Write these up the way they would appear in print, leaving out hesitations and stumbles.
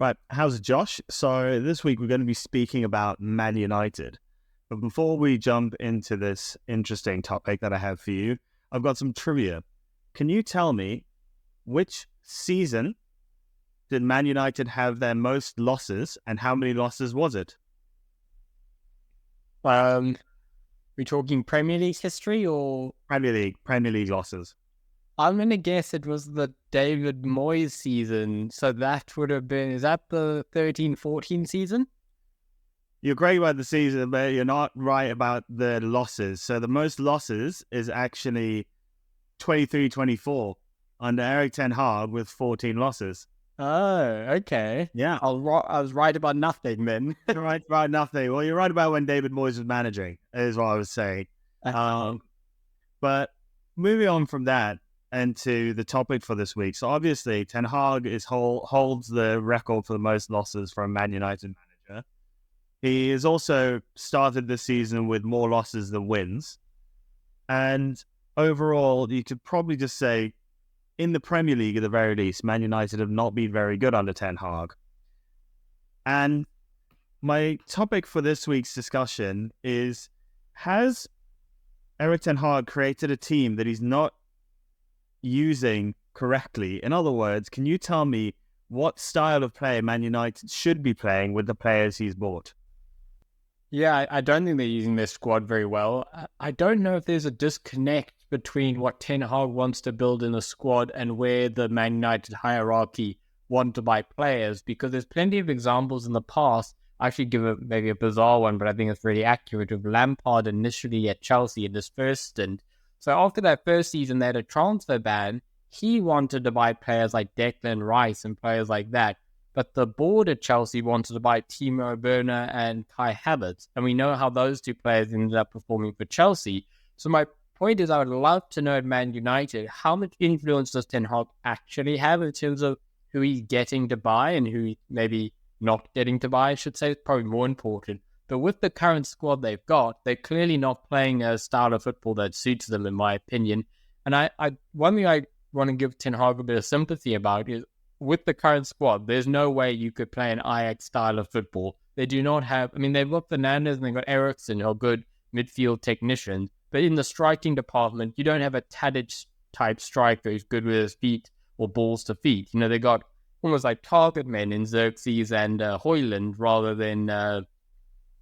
Right, how's it, Josh? So this week we're going to be speaking about Man United. But before we jump into this interesting topic that I have for you, I've got some trivia. Can you tell me which season did Man United have their most losses and how many losses was it? We talking Premier League history, or Premier League losses. I'm gonna guess it was the David Moyes season. So that would have been, is that the 13-14 season? You're great about the season, but you're not right about the losses. So the most losses is actually 23-24 under Eric Ten Hag with 14 losses. Oh, okay. Yeah. I was right about nothing then. You're right about nothing. Well, you're right about when David Moyes was managing, is what I was saying. But moving on from that and to the topic for this week. So obviously, Ten Hag holds the record for the most losses for a Man United manager. He has also started the season with more losses than wins. And overall, you could probably just say, in the Premier League at the very least, Man United have not been very good under Ten Hag. And my topic for this week's discussion is, has Eric Ten Hag created a team that he's not using correctly? In other words, can you tell me what style of play Man United should be playing with the players he's bought? Yeah, I don't think they're using their squad very well. I don't know if there's a disconnect between what Ten Hag wants to build in a squad and where the Man United hierarchy want to buy players, because there's plenty of examples in the past. I actually give maybe a bizarre one, but I think it's really accurate, of Lampard initially at Chelsea in his first stint. So after that first season, they had a transfer ban. He wanted to buy players like Declan Rice and players like that. But the board at Chelsea wanted to buy Timo Werner and Kai Havertz. And we know how those two players ended up performing for Chelsea. So my point is, I would love to know at Man United, how much influence does Ten Hag actually have in terms of who he's getting to buy and who he's maybe not getting to buy, I should say. It's probably more important. But with the current squad they've got, they're clearly not playing a style of football that suits them, in my opinion. And one thing I want to give Ten Hag a bit of sympathy about is, with the current squad, there's no way you could play an Ajax style of football. They do not have, they've got Fernandes and they've got Eriksen, who are good midfield technicians. But in the striking department, you don't have a Tadic type striker who's good with his feet or balls to feet. They got almost like target men in Xerxes and Højlund, rather than,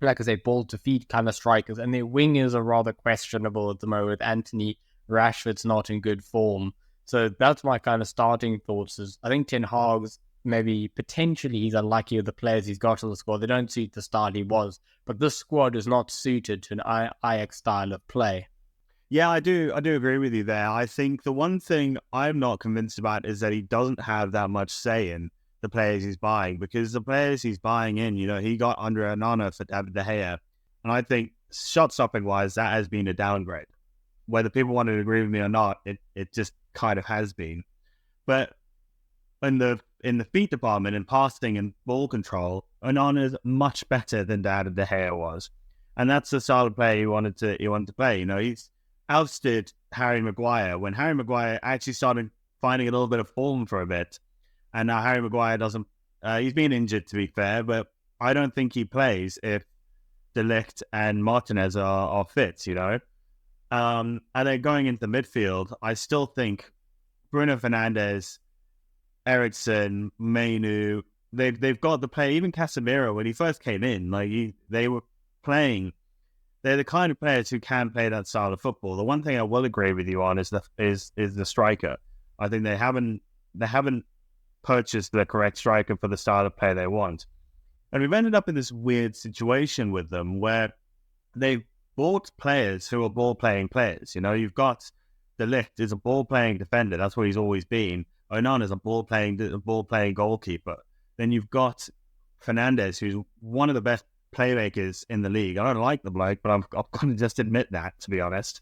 like I say, ball to feet kind of strikers. And their wingers are rather questionable at the moment. Anthony Rashford's not in good form. So that's my kind of starting thoughts. Is I think Ten Hag's maybe potentially he's unlucky with the players he's got in the squad. They don't suit the style he was, but this squad is not suited to an Ajax style of play. Yeah, I do agree with you there. I think the one thing I'm not convinced about is that he doesn't have that much say in the players he's buying, because the players he's buying in, he got under Onana for David De Gea. And I think shot-stopping wise, that has been a downgrade. Whether people want to agree with me or not, it just kind of has been. But in the feet department, in passing and ball control, Onana is much better than David De Gea was. And that's the style of player he wanted to play. He's ousted Harry Maguire when Harry Maguire actually started finding a little bit of form for a bit. And now Harry Maguire doesn't, he's been injured, to be fair, but I don't think he plays if De Ligt and Martinez are fit, And then going into the midfield, I still think Bruno Fernandes, Eriksen, Mainu, they've got the play. Even Casemiro, when he first came in, they were playing. They're the kind of players who can play that style of football. The one thing I will agree with you on is the striker. I think they haven't purchased the correct striker for the style of play they want, and we've ended up in this weird situation with them where they've bought players who are ball-playing players. You've got De Ligt is a ball-playing defender. That's what he's always been. Onana is a ball-playing goalkeeper. Then you've got Fernandes, who's one of the best playmakers in the league. I don't like the bloke, but I've got to just admit that, to be honest.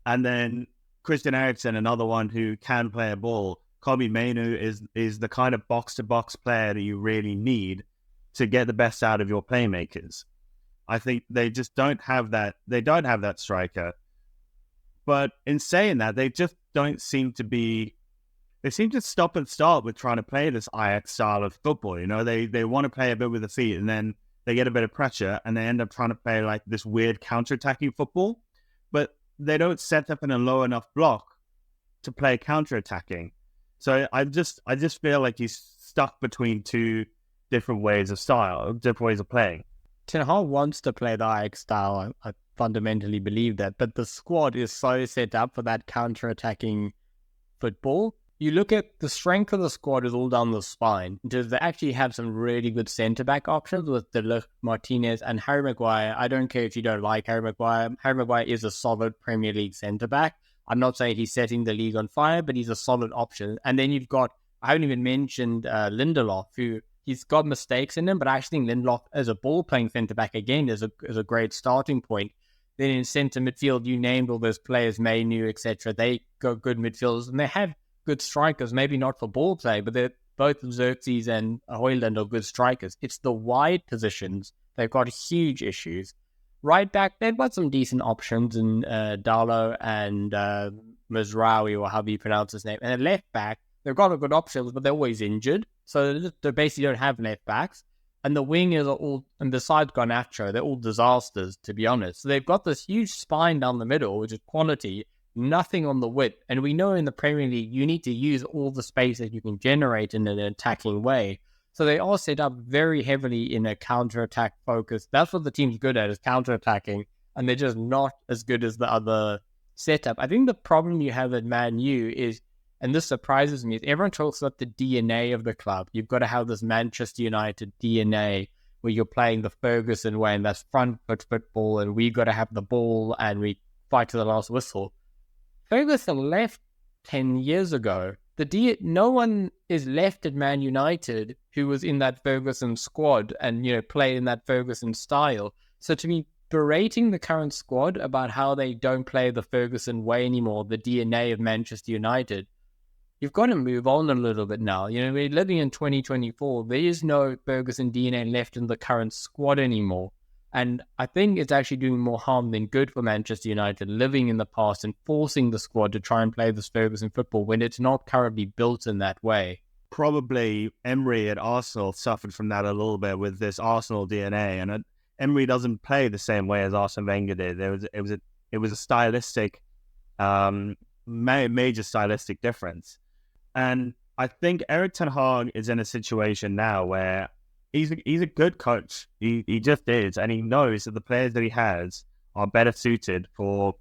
And then Christian Eriksen, another one who can play a ball. Kobe Mainu is the kind of box-to-box player that you really need to get the best out of your playmakers. I think they just don't have that. They don't have that striker. But in saying that, they just don't seem to be they seem to stop and start with trying to play this Ajax style of football. You know, they want to play a bit with the feet, and then they get a bit of pressure, and they end up trying to play like this weird counter-attacking football. But they don't set up in a low enough block to play counter-attacking. So I just feel like he's stuck between two different ways of playing. Ten Hag wants to play the Ajax style. I fundamentally believe that, but the squad is so set up for that counter-attacking football. You look at the strength of the squad is all down the spine. Does they actually have some really good centre-back options with De Ligt, Martinez, and Harry Maguire? I don't care if you don't like Harry Maguire. Harry Maguire is a solid Premier League centre-back. I'm not saying he's setting the league on fire, but he's a solid option. And then you've got, I haven't even mentioned Lindelof, who he's got mistakes in him, but I actually think Lindelof as a ball-playing centre-back, again, is a great starting point. Then in centre midfield, you named all those players, Mainu, etc. They got good midfielders, and they have good strikers, maybe not for ball play, but they're both Xerxes and Højlund are good strikers. It's the wide positions. They've got huge issues. Right back, they've got some decent options in Darlow and Mizraoui, or however you pronounce his name. And at left back, they've got a good options, but they're always injured. So they basically don't have left backs. And the wingers are all, and besides Garnacho, they're all disasters, to be honest. So they've got this huge spine down the middle, which is quality, nothing on the width. And we know in the Premier League, you need to use all the space that you can generate in an attacking way. So they are set up very heavily in a counter-attack focus. That's what the team's good at, is counter-attacking. And they're just not as good as the other setup. I think the problem you have at Man U is, and this surprises me, is everyone talks about the DNA of the club. You've got to have this Manchester United DNA where you're playing the Ferguson way, and that's front foot football, and we've got to have the ball, and we fight to the last whistle. Ferguson left 10 years ago. No one is left at Man United who was in that Ferguson squad and, play in that Ferguson style. So to me, berating the current squad about how they don't play the Ferguson way anymore, the DNA of Manchester United, you've got to move on a little bit now. We're living in 2024. There is no Ferguson DNA left in the current squad anymore. And I think it's actually doing more harm than good for Manchester United, living in the past and forcing the squad to try and play this Ferguson football when it's not currently built in that way. Probably Emery at Arsenal suffered from that a little bit with this Arsenal DNA. And Emery doesn't play the same way as Arsene Wenger did. It was a stylistic, major stylistic difference. And I think Erik Ten Hag is in a situation now where he's a good coach. He just is, and he knows that the players that he has are better suited for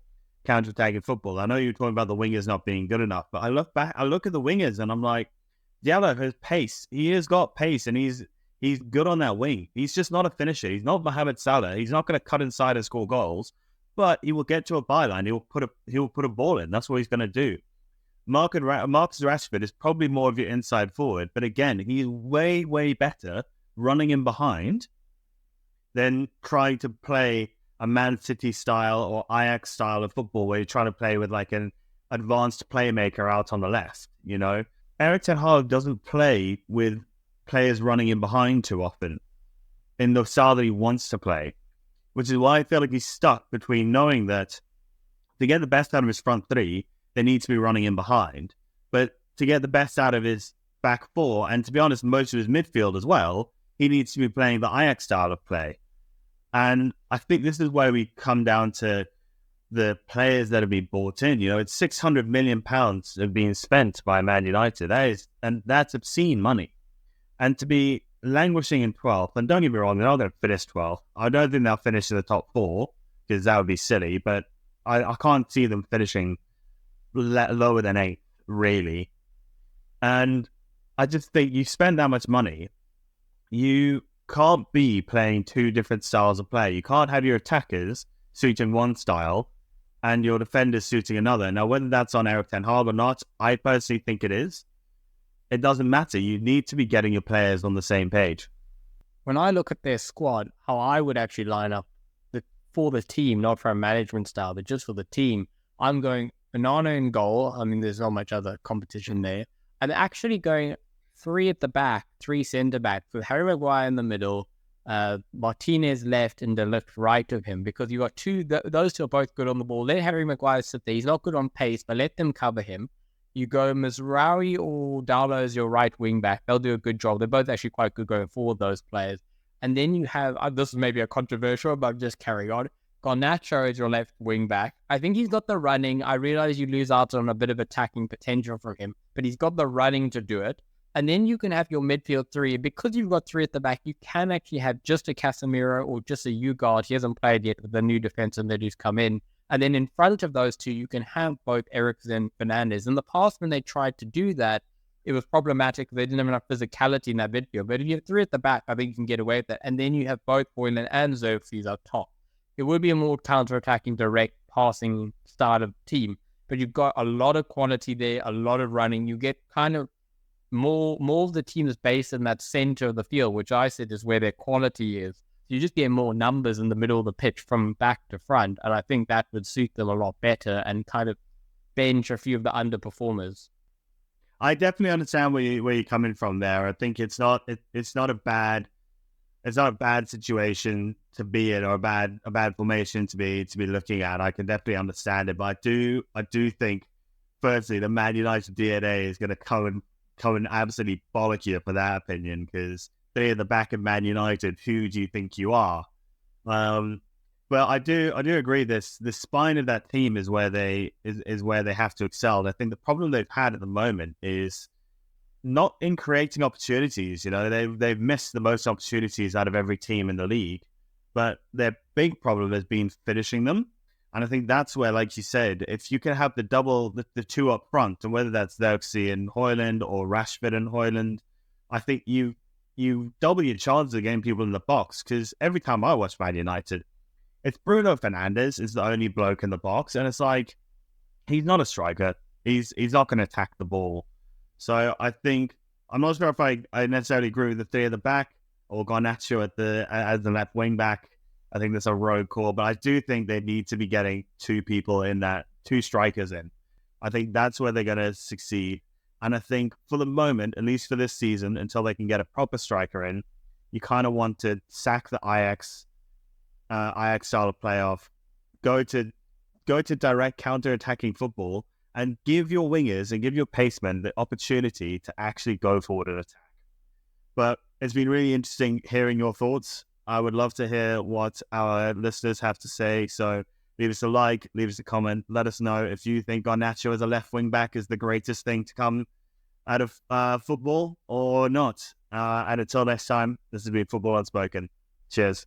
counter-attacking football. I know you're talking about the wingers not being good enough, but I look at the wingers and I'm like, Diallo has pace. He has got pace, and he's good on that wing. He's just not a finisher. He's not Mohamed Salah. He's not going to cut inside and score goals, but he will get to a byline. He will put a ball in. That's what he's going to do. Marcus Rashford is probably more of your inside forward, but again, he's way, way better running in behind than trying to play a Man City style or Ajax style of football where you're trying to play with like an advanced playmaker out on the left. Erik Ten Hag doesn't play with players running in behind too often in the style that he wants to play, which is why I feel like he's stuck between knowing that to get the best out of his front three, they need to be running in behind, but to get the best out of his back four, and to be honest, most of his midfield as well, he needs to be playing the Ajax style of play. And I think this is where we come down to the players that have been bought in. It's £600 million have been spent by Man United. That's obscene money. And to be languishing in 12th, and don't get me wrong, they're not going to finish 12th. I don't think they'll finish in the top four, because that would be silly, but I can't see them finishing lower than 8th, really. And I just think you spend that much money, you can't be playing two different styles of play. You can't have your attackers suiting one style and your defenders suiting another. Now, whether that's on Erik Ten Hag or not, I personally think it is. It doesn't matter. You need to be getting your players on the same page. When I look at their squad, how I would actually line up for the team, not for a management style, but just for the team, I'm going Onana in goal. I mean, there's not much other competition there. And actually going 3 at the back, 3 centre-backs, with Harry Maguire in the middle, Martinez left and De Ligt right of him, because you got those two are both good on the ball. Let Harry Maguire sit there. He's not good on pace, but let them cover him. You go Mizraoui or Dalo as your right wing back. They'll do a good job. They're both actually quite good going forward, those players. And then you have, this is maybe a controversial, but just carry on. Garnacho is your left wing back. I think he's got the running. I realize you lose out on a bit of attacking potential from him, but he's got the running to do it. And then you can have your midfield three. Because you've got three at the back, you can actually have just a Casemiro or just a Ugard. He hasn't played yet with the new defensive mid who's come in. And then in front of those two, you can have both Eriksen and Fernandes. In the past, when they tried to do that, it was problematic. They didn't have enough physicality in that midfield. But if you have three at the back, I think you can get away with that. And then you have both Boylan and Xerxes up top. It would be a more counter-attacking, direct passing style of team. But you've got a lot of quality there, a lot of running. You get kind of more of the team is based in that center of the field, which I said is where their quality is. You just get more numbers in the middle of the pitch from back to front. And I think that would suit them a lot better and kind of bench a few of the underperformers. I definitely understand where you're coming from there. I think it's not a bad situation to be in, or a bad formation to be looking at. I can definitely understand it, but I do think, firstly, the Man United DNA is going to come and absolutely bollock you for that opinion, because they're at the back of Man United. Who do you think you are? But I do agree. The spine of that team is where they have to excel. And I think the problem they've had at the moment is not in creating opportunities. You know, they've missed the most opportunities out of every team in the league, but their big problem has been finishing them. And I think that's where, like you said, if you can have the two up front, and whether that's Xerxes and Højlund or Rashford and Højlund, I think you double your chances of getting people in the box. Because every time I watch Man United, it's Bruno Fernandes is the only bloke in the box, and it's like, he's not a striker. He's not going to attack the ball. So I think, I'm not sure if I necessarily agree with the three at the back or Garnacho as the left wing back. I think that's a road call, but I do think they need to be getting two strikers in. I think that's where they're going to succeed. And I think for the moment, at least for this season, until they can get a proper striker in, you kind of want to sack the Ajax style of playoff, go to direct counter-attacking football, and give your wingers and give your pacemen the opportunity to actually go forward and attack. But it's been really interesting hearing your thoughts. I would love to hear what our listeners have to say. So leave us a like, leave us a comment. Let us know if you think Garnacho as a left wing back is the greatest thing to come out of football or not. And until next time, this has been Football Unspoken. Cheers.